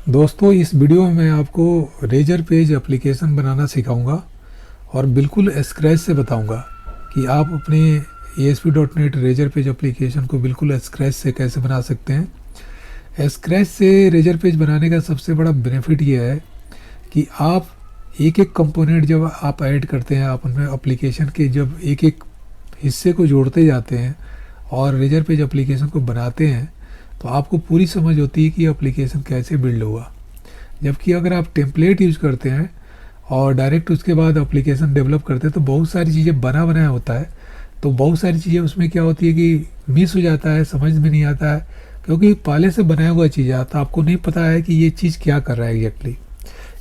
दोस्तों, इस वीडियो में मैं आपको रेजर पेज एप्लीकेशन बनाना सिखाऊंगा और बिल्कुल स्क्रैच से बताऊंगा कि आप अपने ASP.NET रेजर पेज एप्लीकेशन को बिल्कुल स्क्रैच से कैसे बना सकते हैं। स्क्रैच से रेजर पेज बनाने का सबसे बड़ा बेनिफिट ये है कि आप एक एक कंपोनेंट जब आप ऐड करते हैं, आप उनमें एप्लीकेशन के जब एक एक हिस्से को जोड़ते जाते हैं और रेजर पेज एप्लीकेशन को बनाते हैं तो आपको पूरी समझ होती है कि एप्लीकेशन कैसे बिल्ड होगा। जबकि अगर आप टेम्पलेट यूज़ करते हैं और डायरेक्ट उसके बाद एप्लीकेशन डेवलप करते हैं तो बहुत सारी चीज़ें बना बनाया होता है, तो बहुत सारी चीज़ें उसमें क्या होती है कि मिस हो जाता है, समझ में नहीं आता है, क्योंकि पहले से बनाया हुआ चीज़ आता है, आपको नहीं पता है कि ये चीज़ क्या कर रहा है एग्जैक्टली।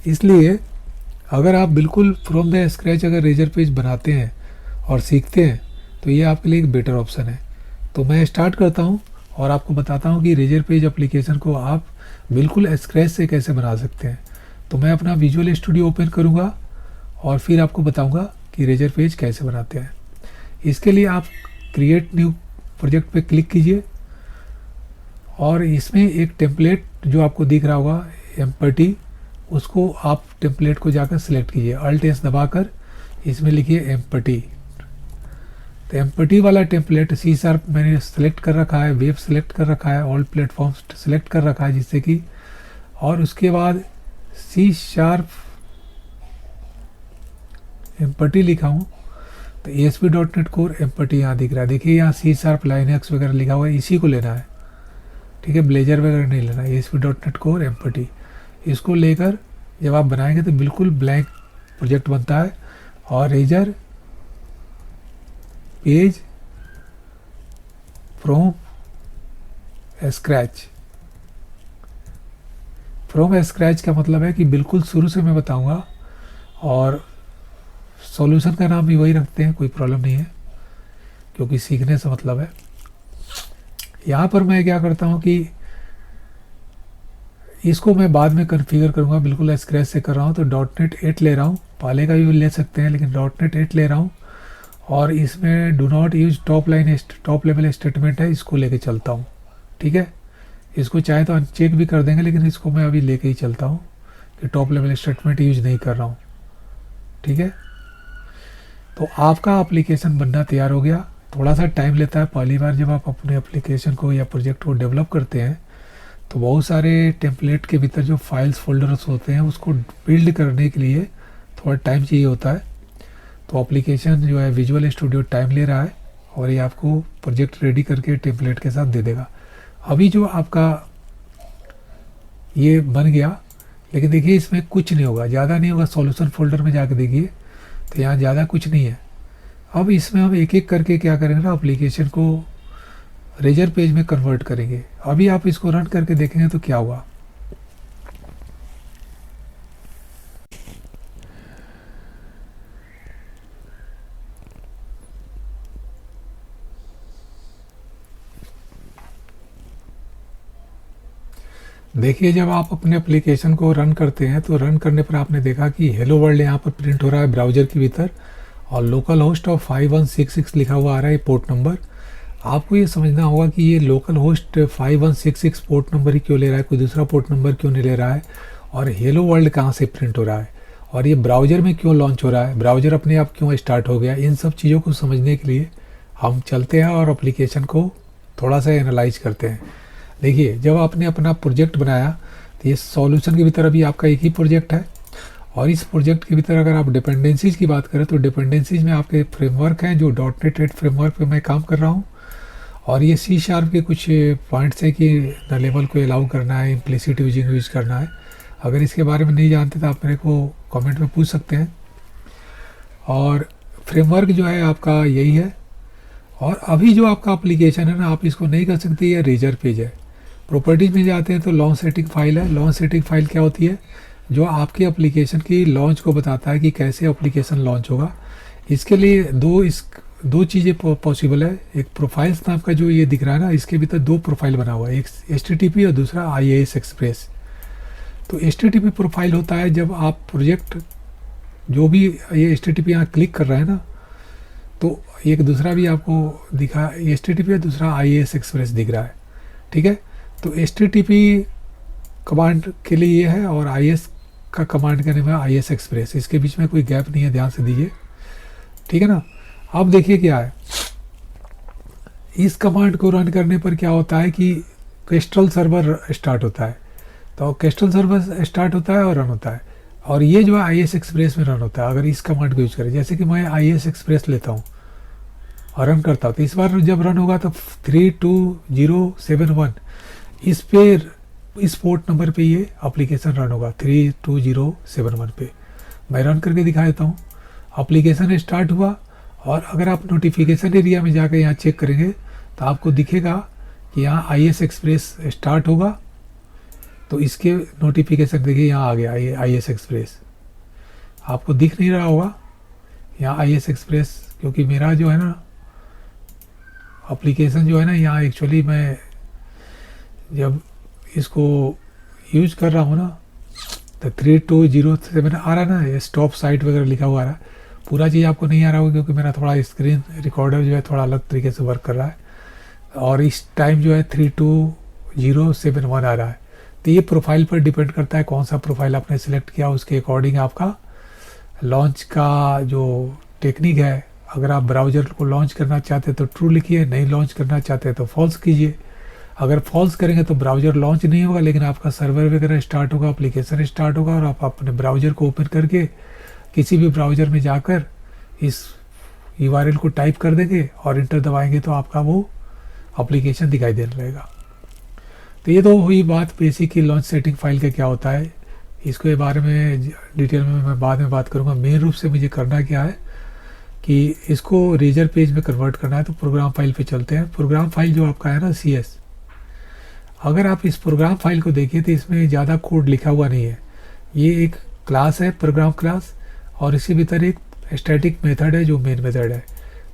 इसलिए अगर आप बिल्कुल फ्रॉम द स्क्रैच अगर रेजर पेज बनाते हैं और सीखते हैं तो ये आपके लिए एक बेटर ऑप्शन है। तो मैं स्टार्ट करता हूँ और आपको बताता हूँ कि रेजर पेज एप्लीकेशन को आप बिल्कुल स्क्रैच से कैसे बना सकते हैं। तो मैं अपना विजुअल स्टूडियो ओपन करूँगा और फिर आपको बताऊँगा कि रेजर पेज कैसे बनाते हैं। इसके लिए आप क्रिएट न्यू प्रोजेक्ट पे क्लिक कीजिए और इसमें एक टेम्पलेट जो आपको दिख रहा होगा एम्पटी, उसको आप टेम्पलेट को जाकर सिलेक्ट कीजिए, अल्ट एस दबाकर इसमें लिखिए एम्पटी। तो एम्पटी वाला टेम्पलेट C# मैंने सेलेक्ट कर रखा है, वेब सेलेक्ट कर रखा है, ऑल प्लेटफॉर्म्स सेलेक्ट कर रखा है जिससे कि, और उसके बाद C# एम्पटी लिखा हूँ तो ASP.NET कोर एम्पटी यहाँ दिख रहा है। देखिए यहाँ C# लाइनक्स वगैरह लिखा हुआ है, इसी को लेना है, ठीक है, ब्लेजर वगैरह नहीं लेना। ASP.NET कोर एम्पटी इसको लेकर जब आप बनाएंगे तो बिल्कुल ब्लैंक प्रोजेक्ट बनता है। और razor page from scratch, from scratch का मतलब है कि बिल्कुल शुरू से मैं बताऊंगा, और सॉल्यूशन का नाम भी वही रखते हैं, कोई प्रॉब्लम नहीं है क्योंकि सीखने से मतलब है। यहाँ पर मैं क्या करता हूँ कि इसको मैं बाद में कॉन्फ़िगर करूँगा, बिल्कुल स्क्रैच से कर रहा हूँ तो .NET 8 ले रहा हूँ, पहले का भी ले सकते हैं लेकिन .NET 8 ले रहा हूँ। और इसमें do not use top level statement है, इसको लेके चलता हूँ, ठीक है। इसको चाहे तो अनचेक भी कर देंगे लेकिन इसको मैं अभी लेके ही चलता हूँ कि टॉप लेवल स्टेटमेंट यूज नहीं कर रहा हूँ, ठीक है। तो आपका एप्लीकेशन बनना तैयार हो गया। थोड़ा सा टाइम लेता है, पहली बार जब आप अपने एप्लीकेशन को या प्रोजेक्ट को डेवलप करते हैं तो बहुत सारे टेम्पलेट के भीतर जो फाइल्स फोल्डर्स होते हैं उसको बिल्ड करने के लिए थोड़ा टाइम चाहिए होता है। तो एप्लीकेशन जो है विजुअल स्टूडियो टाइम ले रहा है और ये आपको प्रोजेक्ट रेडी करके टेम्पलेट के साथ दे देगा। अभी जो आपका ये बन गया, लेकिन देखिए इसमें कुछ नहीं होगा, ज़्यादा नहीं होगा। सॉल्यूशन फोल्डर में जाके देखिए तो यहाँ ज़्यादा कुछ नहीं है। अब इसमें हम एक एक करके क्या करेंगे ना, एप्लीकेशन को रेजर पेज में कन्वर्ट करेंगे। अभी आप इसको रन करके देखेंगे तो क्या हुआ। देखिए जब आप अपने एप्लीकेशन को रन करते हैं तो रन करने पर आपने देखा कि हेलो वर्ल्ड यहाँ पर प्रिंट हो रहा है ब्राउज़र के भीतर और लोकल होस्ट ऑफ 5166 लिखा हुआ आ रहा है पोर्ट नंबर। आपको ये समझना होगा कि ये लोकल होस्ट 5166 पोर्ट नंबर ही क्यों ले रहा है, कोई दूसरा पोर्ट नंबर क्यों नहीं ले रहा है, और हेलो वर्ल्ड कहाँ से प्रिंट हो रहा है, और ये ब्राउज़र में क्यों लॉन्च हो रहा है, ब्राउज़र अपने आप क्यों स्टार्ट हो गया। इन सब चीज़ों को समझने के लिए हम चलते हैं और एप्लीकेशन को थोड़ा सा एनालाइज करते हैं। देखिए जब आपने अपना प्रोजेक्ट बनाया तो ये सॉल्यूशन के भीतर अभी आपका एक ही प्रोजेक्ट है, और इस प्रोजेक्ट के भीतर अगर आप डिपेंडेंसीज़ की बात करें तो डिपेंडेंसीज़ में आपके फ्रेमवर्क हैं जो .NET 8 फ्रेमवर्क पे मैं काम कर रहा हूँ, और ये C# के कुछ पॉइंट्स है कि न लेवल को अलाउ करना है, इम्प्लिसिट यूज करना है। अगर इसके बारे में नहीं जानते तो आप मेरे को कमेंट में पूछ सकते हैं। और फ्रेमवर्क जो है आपका यही है। और अभी जो आपका एप्लीकेशन है ना, आप इसको नहीं कर सकते, ये रेजर पेज है। प्रॉपर्टीज़ में जाते हैं तो लॉन्च सेटिंग फाइल है। लॉन्च सेटिंग फाइल क्या होती है, जो आपके एप्लीकेशन की लॉन्च को बताता है कि कैसे एप्लीकेशन लॉन्च होगा। इसके लिए दो चीज़ें पॉसिबल है। एक प्रोफाइल्स नाम का जो ये दिख रहा है ना, इसके भीतर दो प्रोफाइल बना हुआ है, एक HTTP और दूसरा IIS एक्सप्रेस। तो HTTP प्रोफाइल होता है जब आप प्रोजेक्ट जो भी ये HTTP यहाँ क्लिक कर रहा है ना, तो एक दूसरा भी आपको दिखा HTTP और दूसरा IIS एक्सप्रेस दिख रहा है, ठीक है। तो HTTP कमांड के लिए ये है, और IS का कमांड का नाम है IS एक्सप्रेस। इसके बीच में कोई गैप नहीं है, ध्यान से दीजिए, ठीक है ना। अब देखिए क्या है, इस कमांड को रन करने पर क्या होता है कि केस्ट्रल सर्वर स्टार्ट होता है। तो केस्ट्रल सर्वर स्टार्ट होता है और रन होता है, और ये जो है IS एक्सप्रेस में रन होता है अगर इस कमांड को यूज करें। जैसे कि मैं IS एक्सप्रेस लेता हूँ और रन करता हूँ, तो इस बार जब रन होगा तो 32071 इस पे, इस पोर्ट नंबर पे ये एप्लीकेशन रन होगा, 32071 पे। मैं रन करके दिखा देता हूँ। एप्लीकेशन स्टार्ट हुआ, और अगर आप नोटिफिकेशन एरिया में जाकर यहाँ चेक करेंगे तो आपको दिखेगा कि यहाँ IS एक्सप्रेस स्टार्ट होगा, तो इसके नोटिफिकेशन देखिए यहाँ आ गया, ये IS एक्सप्रेस आपको दिख नहीं रहा होगा यहाँ IS एक्सप्रेस, क्योंकि मेरा जो है ना एप्लीकेशन जो है ना, यहाँ एक्चुअली मैं जब इसको यूज कर रहा हूँ ना तो 3207 आ रहा है ना, ये स्टॉप साइट वगैरह लिखा हुआ आ रहा है। पूरा चीज़ आपको नहीं आ रहा होगा क्योंकि मेरा थोड़ा स्क्रीन रिकॉर्डर जो है थोड़ा अलग तरीके से वर्क कर रहा है, और इस टाइम जो है 32071 आ रहा है। तो ये प्रोफाइल पर डिपेंड करता है, कौन सा प्रोफाइल आपने सेलेक्ट किया उसके अकॉर्डिंग आपका लॉन्च का जो टेक्निक है। अगर आप ब्राउज़र को लॉन्च करना चाहते हैं तो ट्रू लिखिए, नहीं लॉन्च करना चाहते हैं तो फॉल्स कीजिए। अगर फॉल्स करेंगे तो ब्राउज़र लॉन्च नहीं होगा, लेकिन आपका सर्वर वगैरह स्टार्ट होगा, एप्लीकेशन स्टार्ट होगा, और आप अपने ब्राउज़र को ओपन करके किसी भी ब्राउज़र में जाकर इस URL को टाइप कर देंगे और इंटर दबाएंगे तो आपका वो एप्लीकेशन दिखाई देने लगेगा। तो ये तो हुई बात बेसिक की लॉन्च सेटिंग फाइल का क्या होता है। इसके बारे में डिटेल में मैं बाद में बात करूँगा। मेन रूप से मुझे करना क्या है कि इसको रेजर पेज में कन्वर्ट करना है। तो प्रोग्राम फाइल पे चलते हैं। प्रोग्राम फाइल जो आपका है ना CS, अगर आप इस प्रोग्राम फाइल को देखिए तो इसमें ज़्यादा कोड लिखा हुआ नहीं है। ये एक क्लास है, प्रोग्राम क्लास, और इसी भीतर एक स्टैटिक मेथड है जो मेन मेथड है।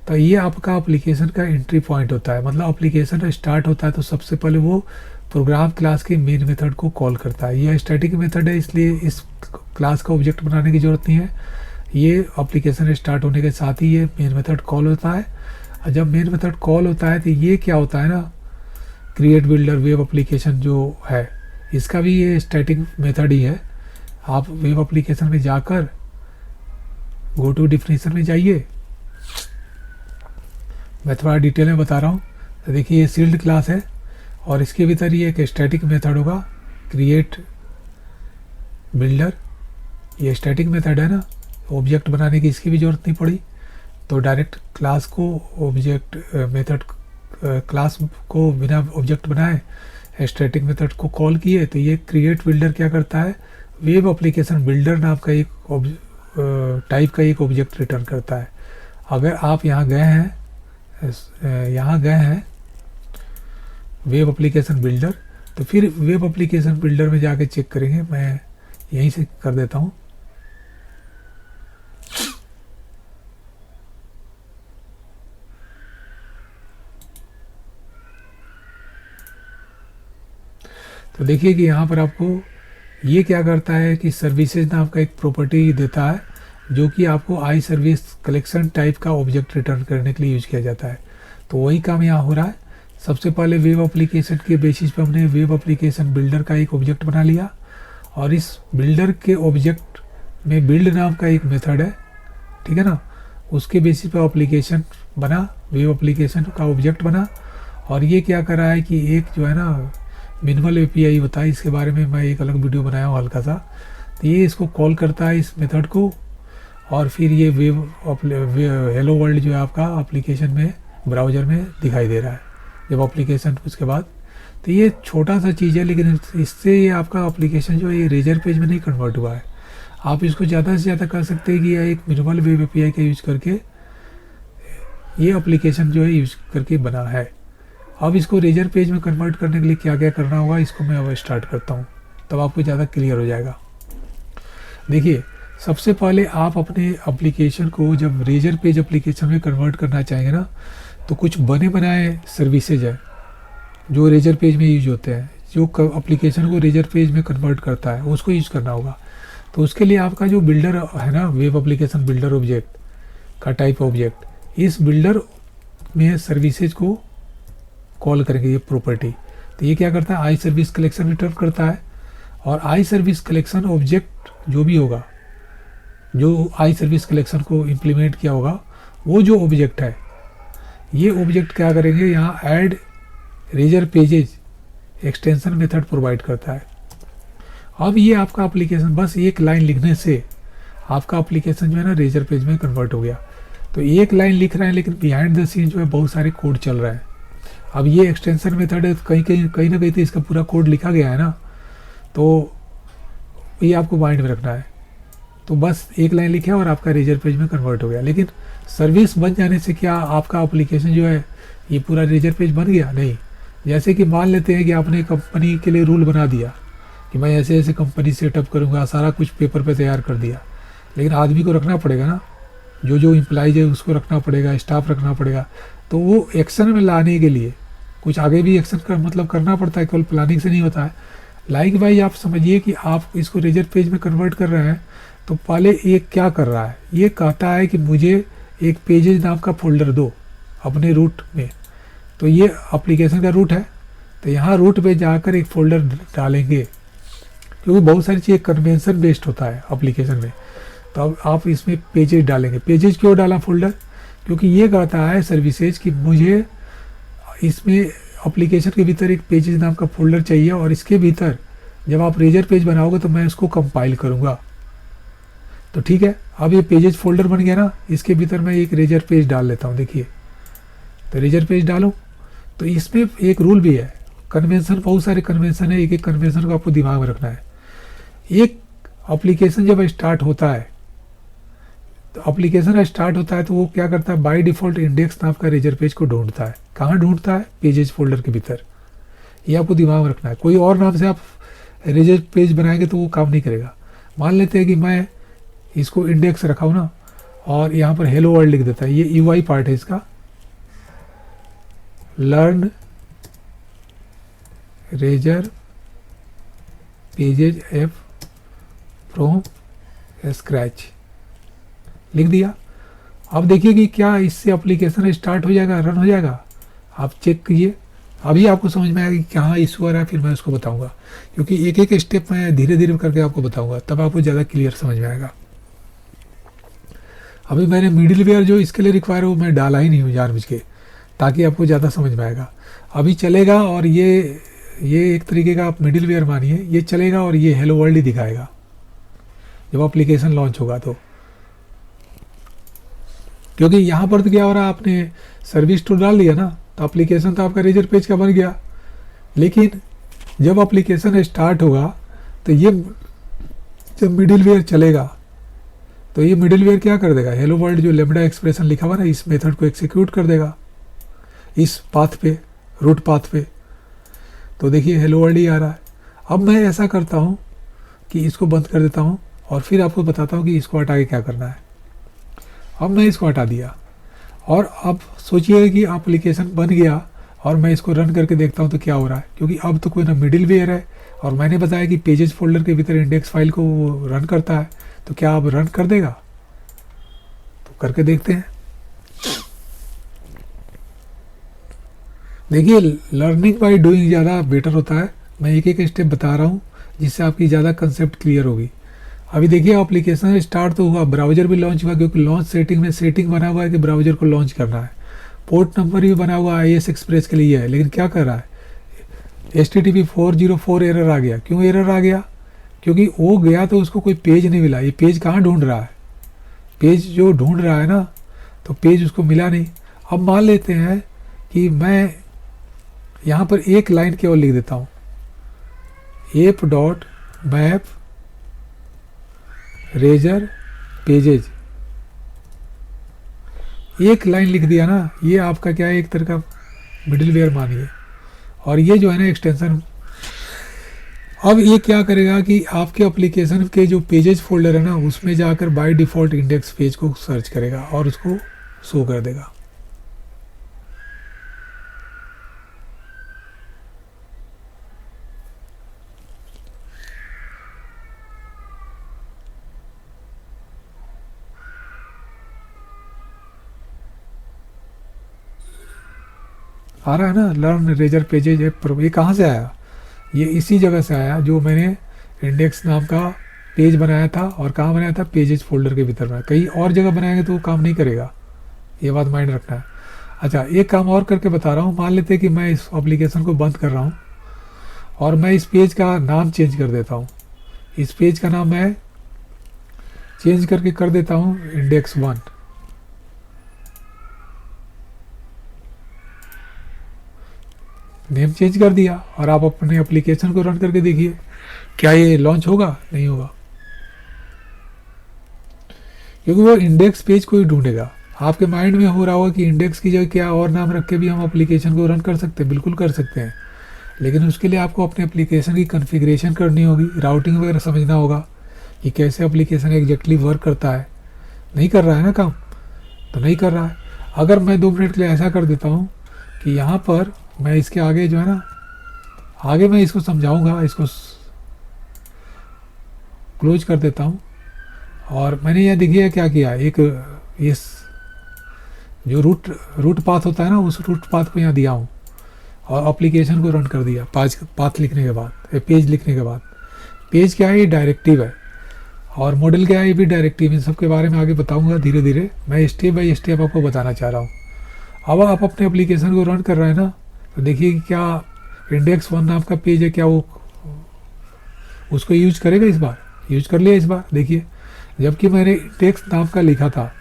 तो ये आपका एप्लीकेशन का एंट्री पॉइंट होता है। मतलब एप्लीकेशन स्टार्ट होता है तो सबसे पहले वो प्रोग्राम क्लास के मेन मेथड को कॉल करता है। यह स्टैटिक मेथड है, इसलिए इस क्लास का ऑब्जेक्ट बनाने की ज़रूरत नहीं है। ये एप्लीकेशन स्टार्ट होने के साथ ही ये मेन मेथड कॉल होता है। और जब मेन मेथड कॉल होता है तो ये क्या होता है ना, क्रिएट बिल्डर वेब एप्लीकेशन जो है इसका भी ये स्टैटिक मेथड ही है। आप वेब एप्लीकेशन में जाकर गो टू डिफिनेशन में जाइए, मैं थोड़ा डिटेल में बता रहा हूँ। तो देखिए ये सील्ड क्लास है और इसके भीतर ये एक स्टैटिक मेथड होगा, क्रिएट बिल्डर। ये स्टैटिक मेथड है ना, ऑब्जेक्ट बनाने की इसकी भी ज़रूरत नहीं पड़ी। तो डायरेक्ट क्लास को ऑब्जेक्ट मेथड क्लास को बिना ऑब्जेक्ट बनाए स्टैटिक मेथड को कॉल किए। तो ये क्रिएट बिल्डर क्या करता है, वेब एप्लीकेशन बिल्डर नाम का एक टाइप का एक ऑब्जेक्ट रिटर्न करता है। अगर आप यहाँ गए हैं वेब एप्लीकेशन बिल्डर, तो फिर वेब एप्लीकेशन बिल्डर में जाके चेक करेंगे। मैं यहीं से कर देता हूँ। तो देखिए कि यहाँ पर आपको ये क्या करता है कि सर्विसेज नाम का एक प्रॉपर्टी देता है जो कि आपको आई सर्विस कलेक्शन टाइप का ऑब्जेक्ट रिटर्न करने के लिए यूज किया जाता है। तो वही काम यहाँ हो रहा है। सबसे पहले वेब एप्लीकेशन के बेसिस पे हमने वेब एप्लीकेशन बिल्डर का एक ऑब्जेक्ट बना लिया, और इस बिल्डर के ऑब्जेक्ट में बिल्ड नाम का एक मेथड है, ठीक है ना। उसके बेसिस पे एप्लीकेशन बना, वेब एप्लीकेशन का ऑब्जेक्ट बना। और ये क्या कर रहा है कि एक जो है ना मिनिमल API होता है, इसके बारे में मैं एक अलग वीडियो बनाया हूँ हल्का सा। तो ये इसको कॉल करता है इस मेथड को, और फिर ये हेलो वर्ल्ड जो है आपका एप्लीकेशन में ब्राउज़र में दिखाई दे रहा है जब एप्लीकेशन उसके बाद। तो ये छोटा सा चीज़ है, लेकिन इससे ये आपका एप्लीकेशन जो है ये रेजर पेज में नहीं कन्वर्ट हुआ है। आप इसको ज़्यादा से ज़्यादा कर सकते हैं कि यह एक मिनिमल वेब API का यूज करके ये एप्लीकेशन जो है यूज करके बना है। अब इसको रेजर पेज में कन्वर्ट करने के लिए क्या क्या करना होगा, इसको मैं अब स्टार्ट करता हूँ, तब आपको ज़्यादा क्लियर हो जाएगा। देखिए सबसे पहले आप अपने एप्लीकेशन को जब रेजर पेज एप्लीकेशन में कन्वर्ट करना चाहेंगे ना, तो कुछ बने बनाए सर्विसेज है जो रेजर पेज में यूज होते हैं, जो एप्लीकेशन को रेजर पेज में कन्वर्ट करता है, उसको यूज करना होगा। तो उसके लिए आपका जो बिल्डर है ना, वेब एप्लीकेशन बिल्डर ऑब्जेक्ट का टाइप ऑब्जेक्ट, इस बिल्डर में सर्विसेज को कॉल करेंगे ये प्रॉपर्टी। तो ये क्या करता है, आई सर्विस कलेक्शन रिटर्न करता है। और आई सर्विस कलेक्शन ऑब्जेक्ट जो भी होगा, जो आई सर्विस कलेक्शन को इम्प्लीमेंट किया होगा, वो जो ऑब्जेक्ट है, ये ऑब्जेक्ट क्या करेंगे, यहाँ add razor pages extension method provide करता है। अब ये आपका एप्लीकेशन बस एक लाइन लिखने से आपका एप्लीकेशन जो है ना रेजर पेज में कन्वर्ट हो गया। तो एक लाइन लिख रहे हैं लेकिन बिहाइंड द सीन जो है बहुत सारे कोड चल रहा है। अब ये एक्सटेंशन मेथड है, कहीं ना कहीं तो इसका पूरा कोड लिखा गया है ना, तो ये आपको माइंड में रखना है। तो बस एक लाइन लिखे और आपका रेजर पेज में कन्वर्ट हो गया। लेकिन सर्विस बन जाने से क्या आपका एप्लीकेशन जो है ये पूरा रेजर पेज बन गया? नहीं। जैसे कि मान लेते हैं कि आपने कंपनी के लिए रूल बना दिया कि मैं ऐसे ऐसे कंपनी सेटअप करूँगा, सारा कुछ पेपर पे तैयार कर दिया, लेकिन आदमी को रखना पड़ेगा ना, जो जो एम्प्लॉइज है उसको रखना पड़ेगा, स्टाफ रखना पड़ेगा। तो वो एक्शन में लाने के लिए कुछ आगे भी एक्शन कर मतलब करना पड़ता है, केवल प्लानिंग से नहीं होता है। लाइक वाइज आप समझिए कि आप इसको रेजर पेज में कन्वर्ट कर रहे हैं, तो पहले ये क्या कर रहा है, ये कहता है कि मुझे एक पेजेज नाम का फोल्डर दो अपने रूट में। तो ये एप्लीकेशन का रूट है, तो यहाँ रूट पे जाकर एक फ़ोल्डर डालेंगे, क्योंकि बहुत सारी चीज़ें कन्वेंशन बेस्ड होता है एप्लीकेशन में। तो अब आप इसमें पेजेज डालेंगे। पेजेज क्यों डाला फोल्डर? क्योंकि ये कहता है सर्विसेज कि मुझे इसमें एप्लीकेशन के भीतर एक पेजेज नाम का फोल्डर चाहिए, और इसके भीतर जब आप रेजर पेज बनाओगे तो मैं इसको कंपाइल करूँगा। तो ठीक है, अब ये पेजेज फोल्डर बन गया ना, इसके भीतर मैं एक रेजर पेज डाल लेता हूँ। देखिए, तो रेजर पेज डालूँ तो इसमें एक रूल भी है, कन्वेंशन, बहुत सारे कन्वेंशन है, एक एक कन्वेंशन को आपको दिमाग में रखना है। एक एप्लीकेशन जब स्टार्ट होता है, तो एप्लीकेशन स्टार्ट होता है तो वो क्या करता है, बाय डिफ़ॉल्ट इंडेक्स नाम का रेजर पेज को ढूंढता है। कहाँ ढूंढता है? पेजेज फोल्डर के भीतर। ये आपको दिमाग में रखना है। कोई और नाम से आप रेजर पेज बनाएंगे तो वो काम नहीं करेगा। मान लेते हैं कि मैं इसको इंडेक्स रखाऊँ ना, और यहाँ पर हेलो वर्ल्ड लिख देता है, ये यूआई पार्ट है इसका, learn razor pages app from scratch लिख दिया। अब देखिए कि क्या इससे एप्लीकेशन स्टार्ट हो जाएगा, रन हो जाएगा। आप चेक कीजिए, अभी आपको समझ में आएगा कि कहाँ इशू आ रहा है, फिर मैं उसको बताऊंगा, क्योंकि एक एक स्टेप मैं धीरे धीरे करके आपको बताऊंगा, तब आपको ज़्यादा क्लियर समझ में आएगा। अभी मैंने मिडिलवेयर जो इसके लिए रिक्वायर है वो मैं डाला ही नहीं हूँ जानबूझ के, ताकि आपको ज़्यादा समझ में आएगा। अभी चलेगा, और ये एक तरीके का आप मिडिलवेयर मानिए, ये चलेगा और ये हेलो वर्ल्ड ही दिखाएगा जब एप्लीकेशन लॉन्च होगा। तो क्योंकि यहाँ पर तो क्या हो रहा है, आपने सर्विस टू डाल दिया ना, तो एप्लीकेशन तो आपका रेजर पेज का बन गया। लेकिन जब एप्लीकेशन स्टार्ट होगा तो ये जब मिडिलवेयर चलेगा तो ये मिडिलवेयर क्या कर देगा, हेलो वर्ल्ड जो लैम्बडा एक्सप्रेशन लिखा हुआ ना, इस मेथड को एग्जीक्यूट कर देगा इस पाथ पे, रूट पाथ पे। तो देखिए हेलो वर्ल्ड ही आ रहा है। अब मैं ऐसा करता हूँ कि इसको बंद कर देता हूँ और फिर आपको बताता हूँ कि इसको हटा के क्या करना है। अब मैं इसको हटा दिया, और अब सोचिए कि एप्लीकेशन बन गया और मैं इसको रन करके देखता हूँ तो क्या हो रहा है, क्योंकि अब तो कोई ना मिडिलवेयर है, और मैंने बताया कि पेजेस फोल्डर के भीतर इंडेक्स फाइल को वो रन करता है। तो क्या अब रन कर देगा? तो करके देखते हैं। देखिए, लर्निंग बाय डूइंग ज़्यादा बेटर होता है। मैं एक एक स्टेप बता रहा हूँ जिससे आपकी ज़्यादा कंसेप्ट क्लियर होगी। अभी देखिए एप्लीकेशन स्टार्ट तो हुआ, ब्राउज़र भी लॉन्च हुआ, क्योंकि लॉन्च सेटिंग में सेटिंग बना हुआ है कि ब्राउज़र को लॉन्च करना है। पोर्ट नंबर भी बना हुआ IS एक्सप्रेस के लिए है, लेकिन क्या कर रहा है, HTTP 404 एरर आ गया। क्यों एरर आ गया? क्योंकि वो गया तो उसको कोई पेज नहीं मिला। ये पेज कहाँ ढूंढ रहा है, पेज जो ढूंढ रहा है ना, तो पेज उसको मिला नहीं। अब मान लेते हैं कि मैं यहाँ पर एक लाइन केवल लिख देता हूँ, app dot map razor pages, एक लाइन लिख दिया ना, ये आपका क्या है, एक तरह का मिडिलवेयर मानिए। और ये जो है ना एक्सटेंशन, अब ये क्या करेगा कि आपके एप्लीकेशन के जो पेजेस फोल्डर है ना, उसमें जाकर बाय डिफ़ॉल्ट इंडेक्स पेज को सर्च करेगा और उसको शो कर देगा। आ रहा है ना, लर्न रेजर पेजेज ऐप। ये कहाँ से आया? ये इसी जगह से आया जो मैंने इंडेक्स नाम का पेज बनाया था, और कहाँ बनाया था, पेजेस फोल्डर के भीतर बनाया। कहीं और जगह बनाएंगे तो वो काम नहीं करेगा, ये बात माइंड रखना है। अच्छा, एक काम और करके बता रहा हूँ। मान लेते हैं कि मैं इस एप्लीकेशन को बंद कर रहा हूँ और मैं इस पेज का नाम चेंज कर देता हूँ। इस पेज का नाम मैं चेंज करके कर देता हूँ index 1। नेम चेंज कर दिया, और आप अपने एप्लीकेशन को रन करके देखिए क्या ये लॉन्च होगा, नहीं होगा, क्योंकि वो इंडेक्स पेज को ही ढूंढेगा। आपके माइंड में हो रहा होगा कि इंडेक्स की जगह क्या और नाम रख के भी हम एप्लीकेशन को रन कर सकते हैं। बिल्कुल कर सकते हैं, लेकिन उसके लिए आपको अपने एप्लीकेशन की कॉन्फ़िगरेशन करनी होगी, राउटिंग वगैरह समझना होगा कि कैसे एप्लीकेशन एग्जैक्टली वर्क करता है। नहीं कर रहा है ना काम, तो नहीं कर रहा है। अगर मैं 2 मिनट के लिए ऐसा कर देता हूँ कि यहाँ पर मैं इसके आगे जो है ना, आगे मैं इसको समझाऊंगा, इसको क्लोज कर देता हूँ। और मैंने यह देखिए क्या किया, एक ये जो रूट पाथ होता है ना, उस रूट पाथ को यहाँ दिया हूँ और एप्लीकेशन को रन कर दिया पाथ लिखने के बाद, पेज लिखने के बाद। पेज क्या है, ये डायरेक्टिव है, और मॉडल क्या है, ये भी डायरेक्टिव। इन सब के बारे में आगे बताऊंगा धीरे धीरे, मैं स्टेप बाय स्टेप आपको बताना चाह रहा हूँ। अब आप अपने एप्लीकेशन को रन कर रहे हैं ना, तो देखिए कि क्या index 1 नाम का पेज है, क्या वो उसको यूज करेगा। इस बार यूज कर लिया, इस बार देखिए, जबकि मैंने इंडेक्स नाम का लिखा था।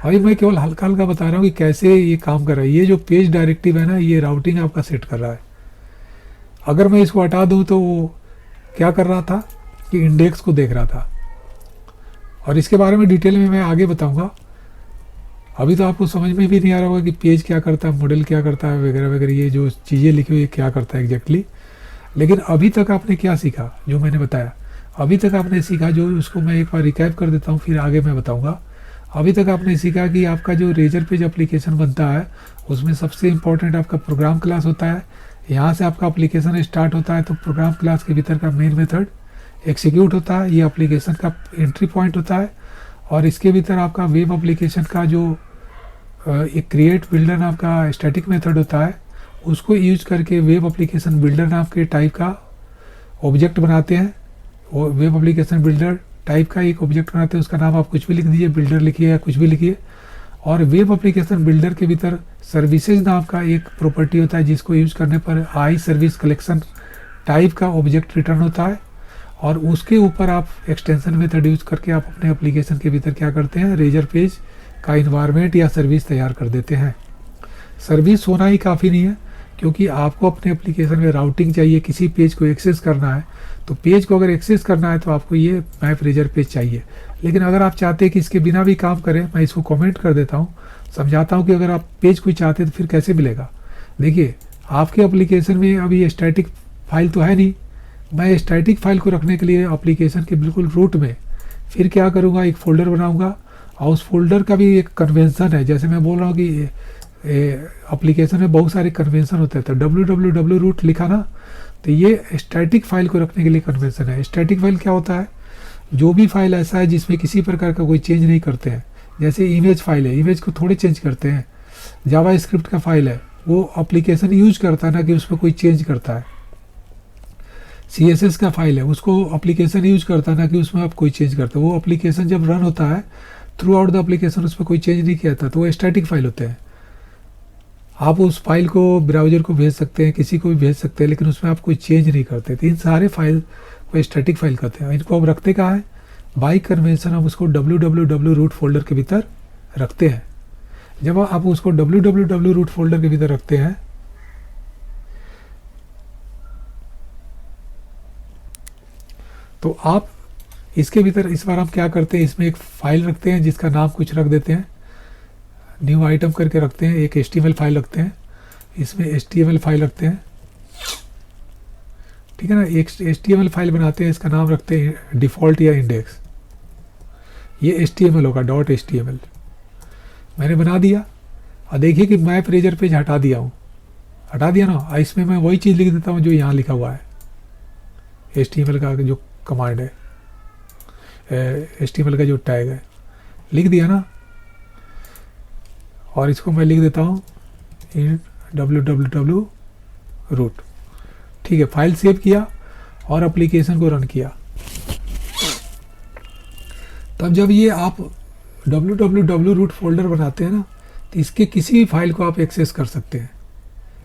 अभी मैं केवल हल्का हल्का बता रहा हूँ कि कैसे ये काम कर रहा है। ये जो पेज डायरेक्टिव है ना, ये राउटिंग आपका सेट कर रहा है। अगर मैं इसको हटा दूँ तो वो क्या कर रहा था कि इंडेक्स को देख रहा था, और इसके बारे में डिटेल में मैं आगे बताऊंगा। अभी तो आपको समझ में भी नहीं आ रहा होगा कि पेज क्या करता है, मॉडल क्या करता है, वगैरह वगैरह, ये जो चीज़ें लिखी हुई क्या करता है एग्जैक्टली। लेकिन अभी तक आपने क्या सीखा, जो मैंने बताया अभी तक आपने सीखा, जो उसको मैं एक बार रिकैप कर देता हूँ, फिर आगे मैं बताऊँगा। अभी तक आपने सीखा कि आपका जो रेजर पेज एप्लीकेशन बनता है, उसमें सबसे इम्पोर्टेंट आपका प्रोग्राम क्लास होता है। यहाँ से आपका एप्लीकेशन स्टार्ट होता है, तो प्रोग्राम क्लास के भीतर का मेन मेथड एग्जीक्यूट होता है, ये एप्लीकेशन का एंट्री पॉइंट होता है। और इसके भीतर आपका वेब एप्लीकेशन का जो एक क्रिएट बिल्डर नाम का स्टैटिक मेथड होता है, उसको यूज करके वेब एप्लीकेशन बिल्डर नाम के टाइप का ऑब्जेक्ट बनाते हैं। वो वेब एप्लीकेशन बिल्डर टाइप का एक ऑब्जेक्ट बनाते हैं, उसका नाम आप कुछ भी लिख दीजिए, बिल्डर लिखिए या कुछ भी लिखिए। और वेब एप्लीकेशन बिल्डर के भीतर सर्विसेज नाम का एक प्रॉपर्टी होता है, जिसको यूज करने पर आई सर्विस कलेक्शन टाइप का ऑब्जेक्ट रिटर्न होता है। और उसके ऊपर आप एक्सटेंशन मेथड यूज करके आप अपने एप्लीकेशन के भीतर क्या करते हैं, रेजर पेज का इन्वायरमेंट या सर्विस तैयार कर देते हैं। सर्विस होना ही काफ़ी नहीं है, क्योंकि आपको अपने एप्लीकेशन में राउटिंग चाहिए, किसी पेज को एक्सेस करना है। तो पेज को अगर एक्सेस करना है तो आपको ये मैप रेजर पेज चाहिए। लेकिन अगर आप चाहते हैं कि इसके बिना भी काम करें, मैं इसको कमेंट कर देता हूँ, समझाता हूँ कि अगर आप पेज कोई चाहते हैं तो फिर कैसे मिलेगा। देखिए, आपके एप्लीकेशन में अभी स्टैटिक फाइल तो है नहीं। मैं स्टैटिक फाइल को रखने के लिए एप्लीकेशन के बिल्कुल रूट में फिर क्या करूँगा, एक फ़ोल्डर बनाऊँगा, और उस फोल्डर का भी एक कन्वेंशन है। जैसे मैं बोल रहा हूँ कि एप्लीकेशन में बहुत सारे कन्वेंशन होते हैं, तो www रूट लिखा ना, तो ये स्टैटिक फाइल को रखने के लिए कन्वेंशन है। स्टैटिक फाइल क्या होता है, जो भी फाइल ऐसा है जिसमें किसी प्रकार का कोई चेंज नहीं करते हैं। जैसे इमेज फाइल है, इमेज को थोड़े चेंज करते हैं। जावा स्क्रिप्ट का फाइल है, वो एप्लीकेशन यूज करता है ना कि उसमें कोई चेंज करता है। CSS का फाइल है, उसको एप्लीकेशन यूज करता है ना कि उसमें आप कोई चेंज करते हो। वो एप्लीकेशन जब रन होता है थ्रू आउट द एप्लीकेशन, उसमें कोई चेंज नहीं किया था, तो वो स्टैटिक फाइल होते हैं। आप उस फाइल को ब्राउज़र को भेज सकते हैं, किसी को भी भेज सकते हैं, लेकिन उसमें आप कोई चेंज नहीं करते। तो इन सारे फाइल को स्टैटिक फाइल कहते हैं। इनको हम रखते कहाँ है, बाई कन्वेंशन हम उसको www रूट फोल्डर के भीतर रखते हैं। जब आप उसको www रूट फोल्डर के भीतर रखते हैं, तो आप इसके भीतर इस बार हम क्या करते हैं, इसमें एक फ़ाइल रखते हैं जिसका नाम कुछ रख देते हैं, न्यू आइटम करके रखते हैं। एक HTML फाइल रखते हैं, इसमें HTML फाइल रखते हैं, ठीक है ना। एक HTML फाइल बनाते हैं, इसका नाम रखते हैं डिफ़ॉल्ट या इंडेक्स। ये HTML होगा, .html मैंने बना दिया। और देखिए कि मैप रेजर पेज हटा दिया हूँ, हटा दिया ना। इसमें मैं वही चीज़ लिख देता हूँ जो यहाँ लिखा हुआ है, HTML का जो कमांड है, HTML का जो टैग है, लिख दिया ना। और इसको मैं लिख देता हूँ इन www रूट, ठीक है। फाइल सेव किया और एप्लीकेशन को रन किया। तब जब ये आप www रूट फोल्डर बनाते हैं ना, तो इसके किसी भी फाइल को आप एक्सेस कर सकते हैं।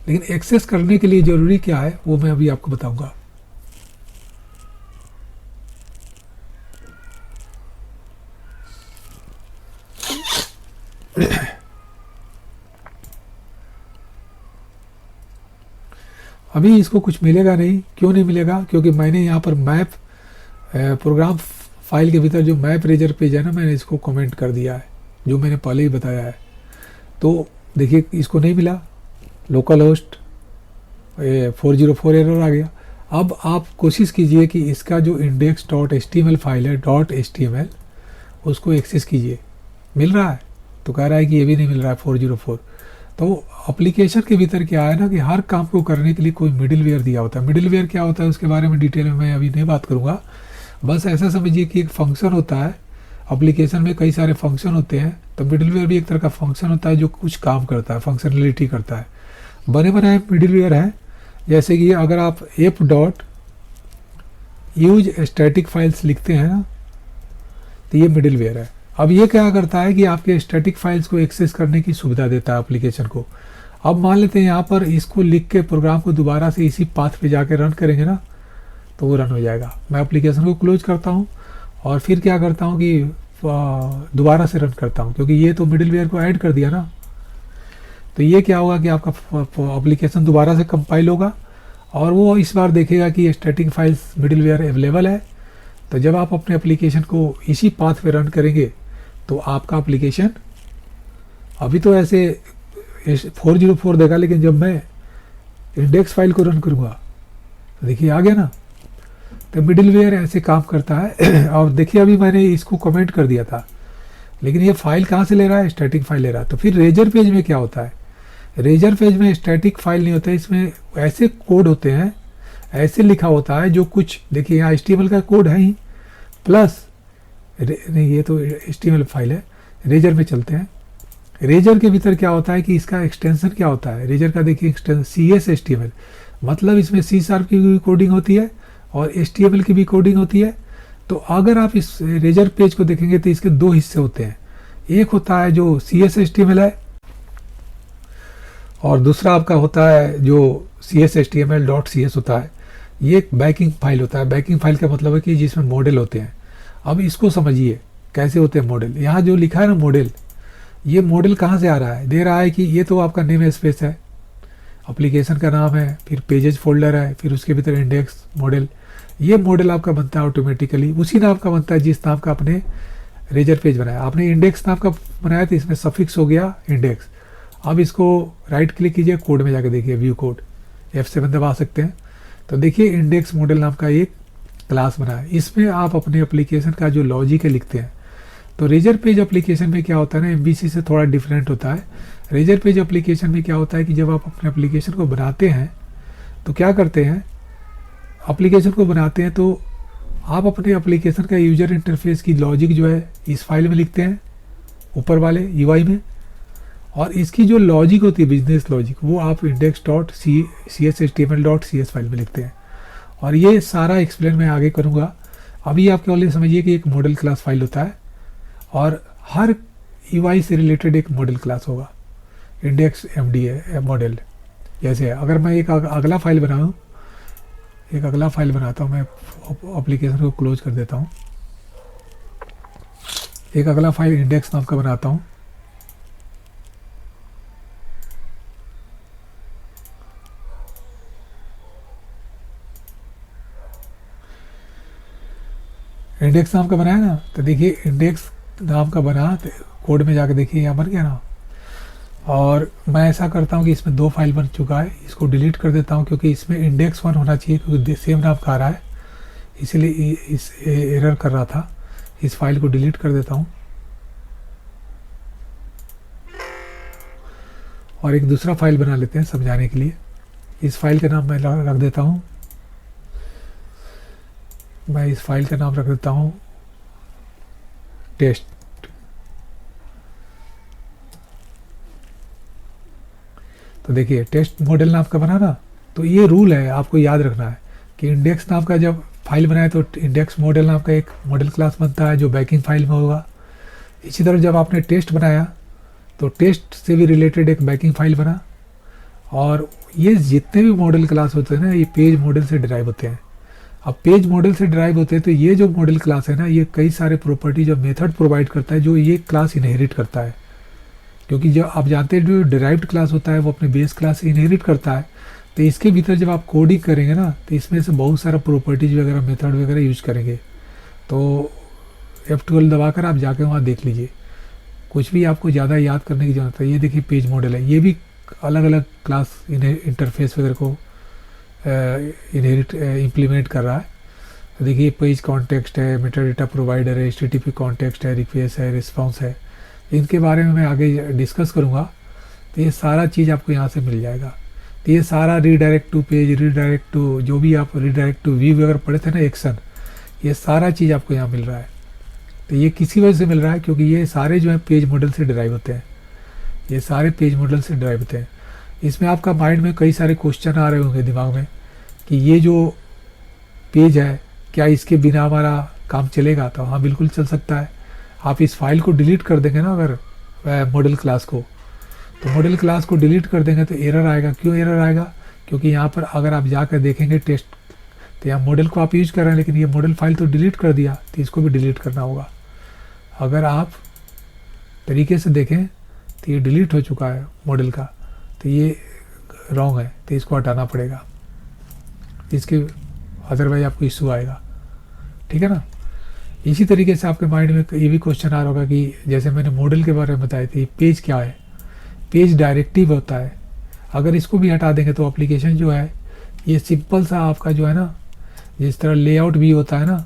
लेकिन एक्सेस करने के लिए ज़रूरी क्या है वो मैं अभी आपको बताऊंगा। अभी इसको कुछ मिलेगा नहीं। क्यों नहीं मिलेगा? क्योंकि मैंने यहाँ पर मैप प्रोग्राम फाइल के भीतर जो मैप रेजर पेज है ना, मैंने इसको कमेंट कर दिया है, जो मैंने पहले ही बताया है। तो देखिए इसको नहीं मिला, लोकल होस्ट 404 एरर आ गया। अब आप कोशिश कीजिए कि इसका जो index.html फाइल है .html उसको एक्सेस कीजिए। मिल रहा है? तो कह रहा है कि ये भी नहीं मिल रहा है 404। तो एप्लीकेशन के भीतर क्या है ना कि हर काम को करने के लिए कोई मिडिलवेयर दिया होता है। मिडिलवेयर क्या होता है उसके बारे में डिटेल में मैं अभी नहीं बात करूँगा। बस ऐसा समझिए कि एक फंक्शन होता है, एप्लीकेशन में कई सारे फंक्शन होते हैं, तो मिडिलवेयर भी एक तरह का फंक्शन होता है जो कुछ काम करता है, फंक्शनलिटी करता है। बने बनाए मिडिलवेयर है, जैसे कि अगर आप app dot use static files लिखते हैं ना, तो ये मिडिलवेयर है। अब ये क्या करता है कि आपके स्टैटिक फाइल्स को एक्सेस करने की सुविधा देता है एप्लीकेशन को। अब मान लेते हैं यहाँ पर इसको लिख के प्रोग्राम को दोबारा से इसी पाथ पे जाके रन करेंगे ना, तो वो रन हो जाएगा। मैं एप्लीकेशन को क्लोज करता हूँ और फिर क्या करता हूँ कि दोबारा से रन करता हूँ, क्योंकि ये तो मिडिलवेयर को ऐड कर दिया ना। तो ये क्या होगा कि आपका एप्लीकेशन दोबारा से कंपाइल होगा और वो इस बार देखेगा कि स्टैटिक फाइल्स मिडिलवेयर अवेलेबल है। तो जब आप अपने एप्लीकेशन को इसी पाथ पे रन करेंगे तो आपका एप्लीकेशन अभी तो ऐसे 404 देगा, लेकिन जब मैं इंडेक्स फाइल को रन करूँगा तो देखिए आ गया ना। तो मिडिलवेयर ऐसे काम करता है। और देखिए अभी मैंने इसको कमेंट कर दिया था, लेकिन ये फाइल कहाँ से ले रहा है? स्टैटिक फाइल ले रहा है। तो फिर रेजर पेज में क्या होता है? रेजर पेज में स्टैटिक फाइल नहीं होता है, इसमें ऐसे कोड होते हैं, ऐसे लिखा होता है जो कुछ, देखिए यहाँ HTML का कोड है ही, प्लस नहीं ये तो HTML फाइल है। रेजर में चलते हैं। रेजर के भीतर क्या होता है कि इसका एक्सटेंशन क्या होता है? रेजर का देखिए एक्सटेंशन CS HTML, मतलब इसमें C# की भी कोडिंग होती है और HTML की भी कोडिंग होती है। तो अगर आप इस रेजर पेज को देखेंगे तो इसके दो हिस्से होते हैं। एक होता है जो CS HTML है और दूसरा आपका होता है जो CS HTML.cs होता है। ये एक बैकिंग फाइल होता है। बैकिंग फाइल का मतलब है कि जिसमें मॉडल होते हैं। अब इसको समझिए कैसे होते हैं मॉडल। यहाँ जो लिखा है ना मॉडल, ये मॉडल कहाँ से आ रहा है? दे रहा है कि ये तो आपका नेम स्पेस है, एप्लीकेशन का नाम है, फिर पेजेस फोल्डर है, फिर उसके भीतर इंडेक्स मॉडल। ये मॉडल आपका बनता है ऑटोमेटिकली, उसी नाम का बनता है जिस नाम का आपने रेजर पेज बनाया। आपने इंडेक्स नाम का बनाया तो इसमें सफिक्स हो गया इंडेक्स। अब इसको राइट क्लिक कीजिए, कोड में जाके देखिए, व्यू कोड F7 दबा सकते हैं। तो देखिए इंडेक्स मॉडल नाम का एक क्लास बना है। इसमें आप अपने एप्लीकेशन का जो लॉजिक है लिखते हैं। तो रेजर पेज एप्लीकेशन में क्या होता है ना, MVC से थोड़ा डिफरेंट होता है। रेजर पेज एप्लीकेशन में क्या होता है कि जब आप अपने एप्लीकेशन को बनाते हैं तो क्या करते हैं, एप्लीकेशन को बनाते हैं तो आप अपने एप्लीकेशन का यूजर इंटरफेस की लॉजिक जो है इस फाइल में लिखते हैं, ऊपर वाले UI में। और इसकी जो लॉजिक होती है, बिजनेस लॉजिक, वो आप index.CS/HTML.cs फाइल में लिखते हैं। और ये सारा एक्सप्लेन मैं आगे करूँगा। अभी आप केवल समझिए कि एक मॉडल क्लास फाइल होता है और हर UI से रिलेटेड एक मॉडल क्लास होगा, इंडेक्स MD मॉडल। जैसे अगर मैं एक अगला फाइल बनाऊँ, एक अगला फाइल बनाता हूँ, मैं एप्लीकेशन को क्लोज कर देता हूँ। एक अगला फाइल इंडेक्स नाम का बनाता हूँ। इंडेक्स नाम का बनाया ना, तो देखिए इंडेक्स नाम का बना, तो कोड में जाके देखिए यहाँ बन गया ना। और मैं ऐसा करता हूँ कि इसमें दो फाइल बन चुका है, इसको डिलीट कर देता हूँ क्योंकि इसमें index1 होना चाहिए, क्योंकि सेम नाम का आ रहा है, इसलिए इस एरर कर रहा था। इस फाइल को डिलीट कर देता हूँ और एक दूसरा फाइल बना लेते हैं समझाने के लिए। इस फाइल का नाम मैं रख देता हूँ, मैं इस फाइल का नाम रख देता हूँ टेस्ट। तो देखिए टेस्ट मॉडल नाम का बना ना। तो ये रूल है, आपको याद रखना है कि इंडेक्स नाम का जब फाइल बनाए तो इंडेक्स मॉडल नाम का एक मॉडल क्लास बनता है जो बैकिंग फाइल में होगा। इसी तरह जब आपने टेस्ट बनाया तो टेस्ट से भी रिलेटेड एक बैकिंग फाइल बना। और ये जितने भी मॉडल क्लास होते हैं ना, ये पेज मॉडल से डिराइव होते हैं। अब पेज मॉडल से डिराइव होते हैं तो ये जो मॉडल क्लास है ना, ये कई सारे प्रॉपर्टीज और मेथड प्रोवाइड करता है जो ये क्लास इनहेरिट करता है। क्योंकि जो आप जानते हैं जो डिराइव्ड क्लास होता है वो अपने बेस क्लास से इनहेरिट करता है। तो इसके भीतर जब आप कोडिंग करेंगे ना तो इसमें से बहुत सारा प्रॉपर्टीज वगैरह मेथड वगैरह यूज करेंगे। तो F12 दबाकर आप जाके वहाँ देख लीजिए, कुछ भी आपको ज़्यादा याद करने की जरूरत है। ये देखिए पेज मॉडल है, ये भी अलग अलग क्लास इंटरफेस वगैरह को इनहेरिट इम्प्लीमेंट कर रहा है। तो देखिए पेज कॉन्टेक्स्ट है, मेटा डेटा प्रोवाइडर है, HTTP कॉन्टेक्स्ट है, रिक्वेस्ट है, रिस्पॉन्स है। इनके बारे में मैं आगे डिस्कस करूँगा। तो ये सारा चीज़ आपको यहाँ से मिल जाएगा। तो ये सारा redirect to page, redirect to जो भी आप रीडायरेक्ट टू व्यू अगर पढ़े थे ना एक्शन, ये सारा चीज़ आपको यहाँ मिल रहा है। तो ये किसी वजह से मिल रहा है क्योंकि ये सारे जो है पेज मॉडल से डिराइव होते हैं। ये सारे पेज मॉडल से डिराइव होते हैं। इसमें आपका माइंड में कई सारे क्वेश्चन आ रहे होंगे दिमाग में कि ये जो पेज है क्या इसके बिना हमारा काम चलेगा? तो हाँ, बिल्कुल चल सकता है। आप इस फाइल को डिलीट कर देंगे ना अगर मॉडल क्लास को, तो मॉडल क्लास को डिलीट कर देंगे तो एरर आएगा। क्यों एरर आएगा? क्योंकि यहाँ पर अगर आप जाकर देखेंगे टेस्ट, तो यहाँ मॉडल को आप यूज कर रहे हैं लेकिन ये मॉडल फाइल तो डिलीट कर दिया, तो इसको भी डिलीट करना होगा। अगर आप तरीके से देखें तो ये डिलीट हो चुका है मॉडल का, तो ये रॉन्ग है, तो इसको हटाना पड़ेगा। इसके अदरवाइज आपको इशू आएगा, ठीक है ना। इसी तरीके से आपके माइंड में ये भी क्वेश्चन आ रहा होगा कि जैसे मैंने मॉडल के बारे में बताया था, पेज क्या है? पेज डायरेक्टिव होता है। अगर इसको भी हटा देंगे तो एप्लीकेशन जो है ये सिंपल सा आपका जो है ना, जिस तरह लेआउट भी होता है ना,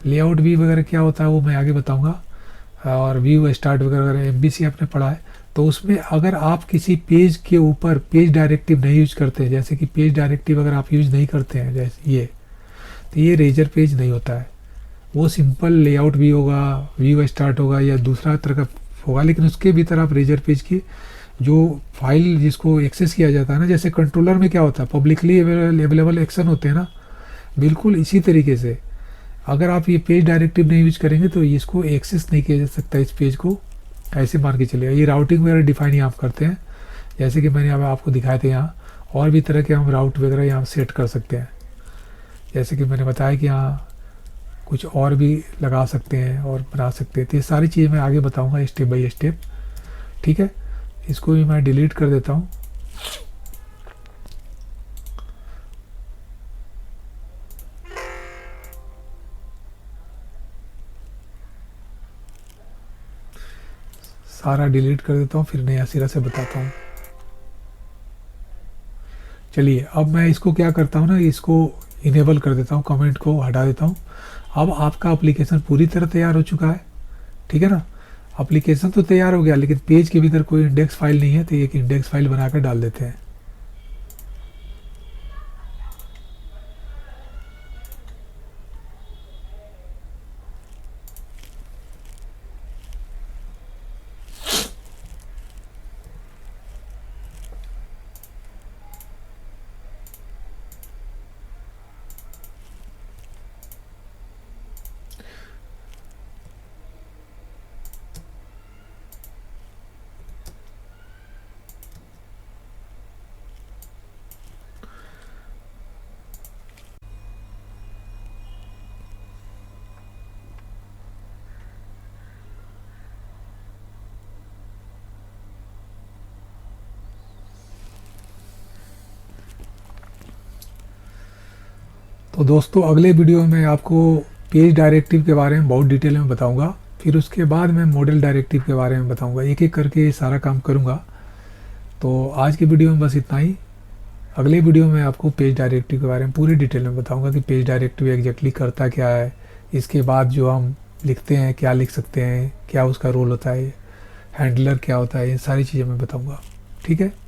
लेआउट भी वगैरह क्या होता है वो मैं आगे बताऊंगा। और व्यू स्टार्ट वगैरह MVC आपने पढ़ा है, तो उसमें अगर आप किसी पेज के ऊपर पेज डायरेक्टिव नहीं यूज करते, जैसे कि पेज डायरेक्टिव अगर आप यूज नहीं करते हैं जैसे ये, तो ये रेजर पेज नहीं होता है। वो सिंपल लेआउट भी होगा, व्यू स्टार्ट होगा या दूसरा तरह का होगा, लेकिन उसके भीतर आप रेजर पेज की जो फाइल जिसको एक्सेस किया जाता है ना, जैसे कंट्रोलर में क्या होता है पब्लिकली अवेलेबल एक्शन होते हैं ना, बिल्कुल इसी तरीके से अगर आप ये पेज डायरेक्टिव नहीं यूज करेंगे तो इसको एक्सेस नहीं किया जा सकता। इस पेज को ऐसे मान के चलिए। ये राउटिंग वगैरह डिफाइन यहाँ करते हैं, जैसे कि मैंने अब आपको दिखाए थे। यहाँ और भी तरह के हम राउट वगैरह यहाँ सेट कर सकते हैं, जैसे कि मैंने बताया कि यहाँ कुछ और भी लगा सकते हैं और बना सकते हैं। तो ये सारी चीज़ मैं आगे बताऊँगा स्टेप बाई स्टेप, ठीक है। इसको भी मैं डिलीट कर देता हूँ। सारा डिलीट कर देता हूँ, फिर नया सिरा से बताता हूँ। चलिए अब मैं इसको क्या करता हूँ ना, इसको इनेबल कर देता हूँ, कमेंट को हटा देता हूँ। अब आपका एप्लीकेशन पूरी तरह तैयार हो चुका है, ठीक है ना। एप्लीकेशन तो तैयार हो गया लेकिन पेज के भीतर कोई इंडेक्स फाइल नहीं है, तो एक इंडेक्स फाइल बनाकर डाल देते हैं। तो दोस्तों अगले वीडियो में मैं आपको पेज डायरेक्टिव के बारे में बहुत डिटेल में बताऊंगा, फिर उसके बाद मैं मॉडल डायरेक्टिव के बारे में बताऊंगा। एक एक करके सारा काम करूंगा। तो आज की वीडियो में बस इतना ही। अगले वीडियो में आपको पेज डायरेक्टिव के बारे में पूरी डिटेल में बताऊंगा कि पेज डायरेक्टिव एग्जैक्टली करता क्या है, इसके बाद जो हम लिखते हैं क्या लिख सकते हैं, क्या उसका रोल होता है, हैंडलर क्या होता है, ये सारी चीज़ें मैं बताऊँगा, ठीक है।